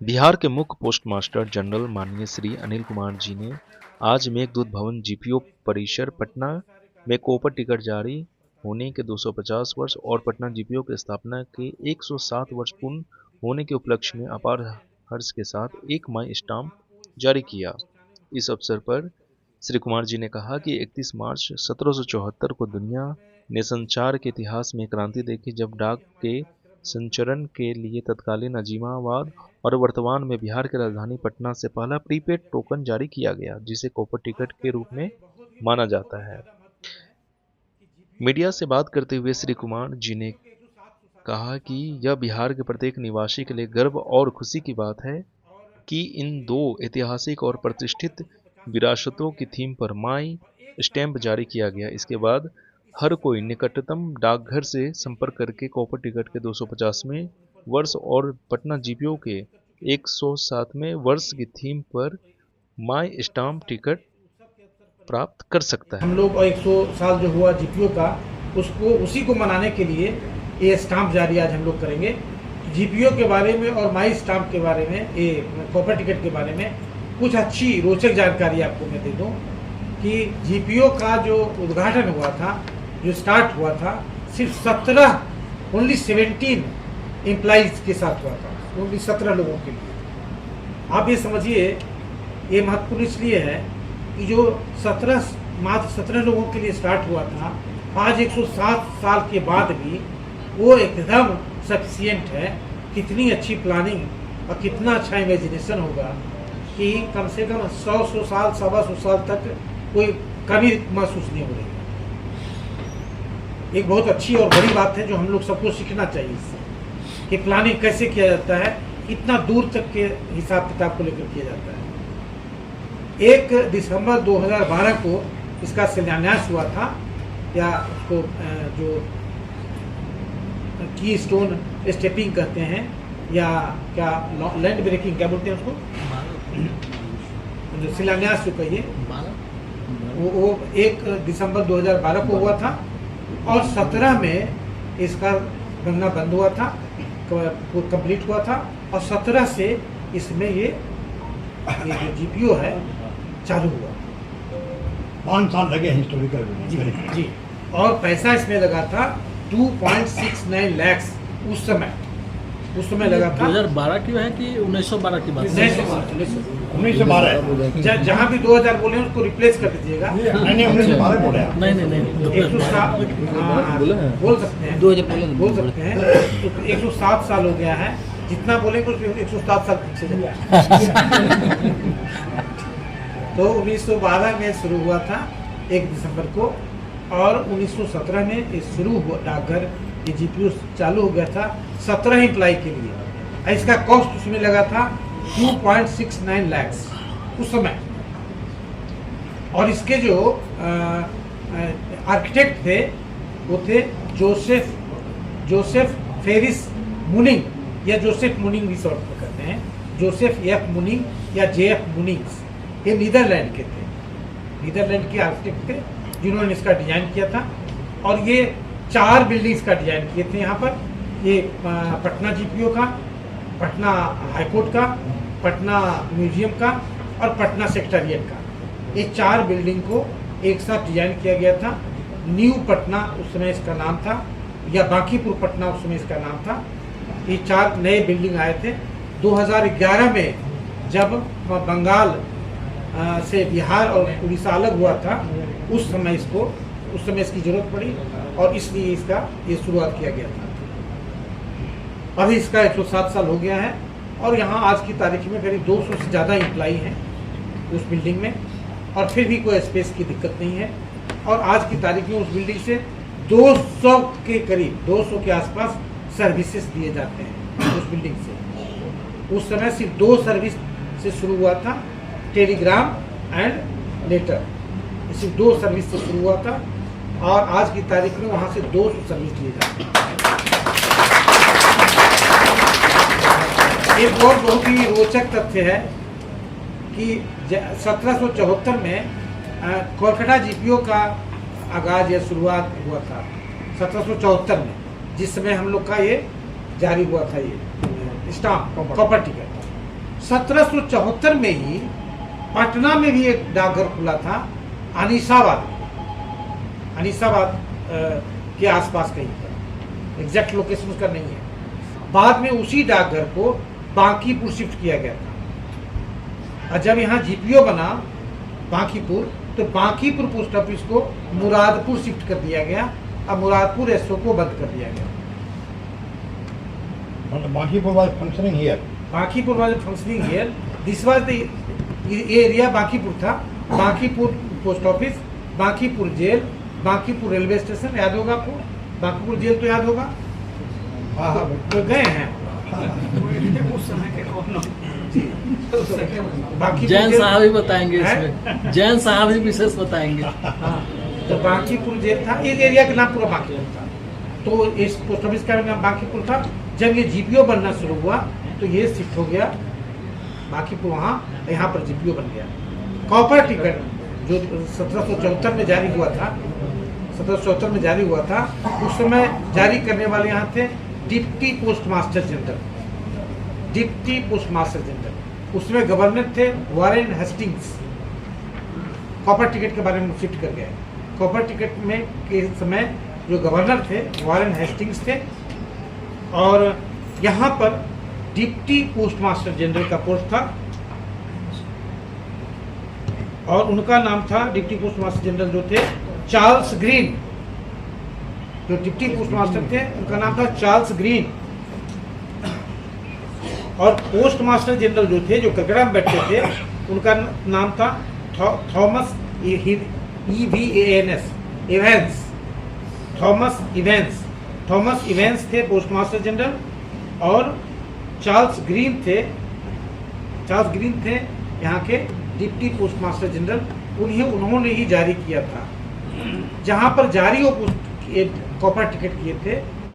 बिहार के मुख्य postmaster general माननीय श्री अनिल कुमार जी ने आज मेघदूत भवन जीपीओ परिसर पटना में कॉपर टिकट जारी होने के 250 वर्ष और पटना जीपीओ की स्थापना के 107 वर्ष पूर्ण होने के उपलक्ष्य में अपार हर्ष के साथ एक माई स्टाम्प जारी किया। इस अवसर पर श्री कुमार जी ने कहा कि 31 मार्च 1774 को दुनिया ने संचार के इतिहास में क्रांति देखी, जब डाक के संचरण के लिए तत्कालीन अजीमाबाद और वर्तमान में बिहार की राजधानी पटना से पहला प्रीपेड टोकन जारी किया गया, जिसे कॉपर टिकट के रूप में माना जाता है। मीडिया से बात करते हुए श्री कुमार जी ने कहा कि यह बिहार के प्रत्येक निवासी के लिए गर्व और खुशी की बात है कि इन दो ऐतिहासिक और प्रतिष्ठित विरासतों की थीम पर माई स्टैंप जारी किया गया। इसके बाद हर कोई निकटतम डाकघर से संपर्क करके कॉपर टिकट के 250वें वर्ष और पटना जीपीओ के 107वें वर्ष की थीम पर माई स्टाम्प टिकट प्राप्त कर सकता है। हम लोग 100 साल जो हुआ जीपीओ का, उसको उसी को मनाने के लिए ये स्टाम्प जारी आज हम लोग करेंगे। जीपीओ के बारे में और माई स्टाम्प के बारे में, ये कॉपर टिकट के बारे में कुछ अच्छी रोचक जानकारी आपको मैं दे दूं कि जीपीओ का जो उद्घाटन हुआ था, जो स्टार्ट हुआ था, सिर्फ 17 एम्प्लॉइज के साथ हुआ था, ओनली 17 लोगों के लिए। आप ये समझिए, ये महत्वपूर्ण इसलिए है कि जो मात्र 17 लोगों के लिए स्टार्ट हुआ था, आज 107 साल के बाद भी वो एकदम सफिशिएंट है। कितनी अच्छी प्लानिंग और कितना अच्छा इमेजिनेशन होगा कि कम से कम 100 साल, 125 साल तक कोई कमी महसूस नहीं हो रही। एक बहुत अच्छी और बड़ी बात है जो हम लोग सबको सीखना चाहिए इससे, कि प्लानिंग कैसे किया जाता है, कितना दूर तक के हिसाब किताब को लेकर किया जाता है। 1 दिसंबर 2012 को इसका शिलान्यास हुआ था, या उसको जो की स्टोन स्टेपिंग कहते हैं, या क्या लैंड ब्रेकिंग क्या बोलते हैं उसको, जो शिलान्यास जो कहिए, वो 1 दिसंबर 2012 को हुआ था और 17 में इसका बनना बंद हुआ था, कंप्लीट हुआ था, और 17 से इसमें ये जो जीपीओ है चालू हुआ। 5 साल लगे हिस्टोरिकल जी, और पैसा इसमें लगा था 2.69 लाख उस समय लगा था। 2012 की है कि 1912 की बात? 1912 जहाँ भी 2000 बोले हैं उसको रिप्लेस कर दीजिएगा। नहीं 1912 बोले आप। नहीं 107 बोल सकते हैं, बोल सकते हैं। तो 107 साल हो गया है, जितना बोलेंगे उसमें 107 साल पीछे चले। तो 1912 में शुरू हुआ था 1 दिसंबर को, और 1917 में ये शुरू हुआ डाकघर, ये जीपीओ चालू हो गया था 17 एम्प्लॉय के लिए। इसका कॉस्ट उसमें लगा था 2.69 लाख उस समय। और इसके जो आर्किटेक्ट थे वो थे जोसेफ फेरिस मुनिंग, या जोसेफ मुनिंग भी शॉर्ट में कहते हैं, जोसेफ एफ मुनिंग या जेएफ मुनिंग्स। ये नीदरलैंड के थे, नीदरलैंड के आर्किटेक्ट थे जिन्होंने इसका डिजाइन किया था। और ये 4 बिल्डिंग्स का डिजाइन किए थे यहाँ पर, ये पटना जीपीओ का, पटना हाईकोर्ट का, पटना म्यूजियम का और पटना सेक्रेटेरिएट का। ये 4 बिल्डिंग को एक साथ डिजाइन किया गया था। न्यू पटना उस समय इसका नाम था, या बांकीपुर पटना उस समय इसका नाम था। ये 4 नए बिल्डिंग आए थे। 2011 में जब बंगाल से बिहार और उड़ीसा अलग हुआ था, उस समय इसकी जरूरत पड़ी और इसलिए इसका ये शुरुआत किया गया था। अभी इसका 107 साल हो गया है, और यहाँ आज की तारीख में करीब 200 से ज़्यादा एम्प्लॉई हैं उस बिल्डिंग में, और फिर भी कोई स्पेस की दिक्कत नहीं है। और आज की तारीख में उस बिल्डिंग से 200 के करीब, 200 के आसपास सर्विसेज दिए जाते हैं उस बिल्डिंग से। उस समय सिर्फ 2 सर्विस से शुरू हुआ था, टेलीग्राम एंड लेटर, सिर्फ 2 सर्विस से शुरू हुआ था, और आज की तारीख में वहाँ से 200 सर्विस दिए जाते हैं। एक और बहुत ही रोचक तथ्य है कि 1774 में कोलकाता जीपीओ का आगाज या शुरुआत हुआ था 1774 में, जिस समय हम लोग का ये जारी हुआ था, ये स्टाम्प कॉपर टिकट। 1774 में ही पटना में भी एक डाकघर खुला था, अनीसाबाद के आसपास कहीं पर, एग्जैक्ट लोकेशन उसका नहीं है। बाद में उसी डाकघर को बांकीपुर शिफ्ट किया गया था, और जब यहाँ जीपीओ बना बांकीपुर, तो बांकीपुर पोस्ट ऑफिस को मुरादपुर शिफ्ट कर दिया गया, और मुरादपुर एसओ को बंद कर दिया गया। Bankipur was functioning here. Bankipur was functioning here, this was the area Bankipur था। Bankipur post office, Bankipur jail, Bankipur railway station, याद होगा आपको? बांकीपुर जेल तो याद होगा, हाँ तो गए हैं। बांकीपुर जैन जेल- साहब ही बताएंगे हैं? इसमें, जैन साहब ही विशेष बताएंगे। हाँ, तो बांकीपुर जेल था, इस एरिया का नाम पूरा बांकीपुर था। तो इस पोस्ट ऑफिस का नाम बांकीपुर था। जब ये जीपीओ बनना शुरू हुआ तो ये शिफ्ट हो गया बांकीपुर, वहाँ यहाँ पर जीपीओ बन गया। कॉपर टिकट जो 1774 में जारी हुआ था, 1774 में जारी हुआ था, उस समय जारी करने वाले यहाँ थे deputy post master general, deputy post master general. उसमें गवर्नर थे वारेन हेस्टिंग्स। कॉपर टिकट के बारे में शिफ्ट कर गए। कॉपर टिकट में के समय जो गवर्नर थे वारेन हेस्टिंग्स थे, और यहाँ पर डिप्टी पोस्ट मास्टर जनरल का पोस्ट था, और उनका नाम था, डिप्टी पोस्ट मास्टर जनरल जो थे चार्ल्स ग्रीन। जो डिप्टी पोस्ट मास्टर थे उनका नाम था चार्ल्स ग्रीन, और पोस्ट मास्टर जनरल जो थे, जो कलकत्ता में बैठते थे, उनका नाम था Thomas EVANS, Evans, Thomas Evans थे पोस्ट मास्टर जनरल, और चार्ल्स ग्रीन थे यहाँ के डिप्टी पोस्ट मास्टर जनरल। उन्होंने ही जारी किया था। जहाँ पर जारी वो कॉपर टिकट किए थे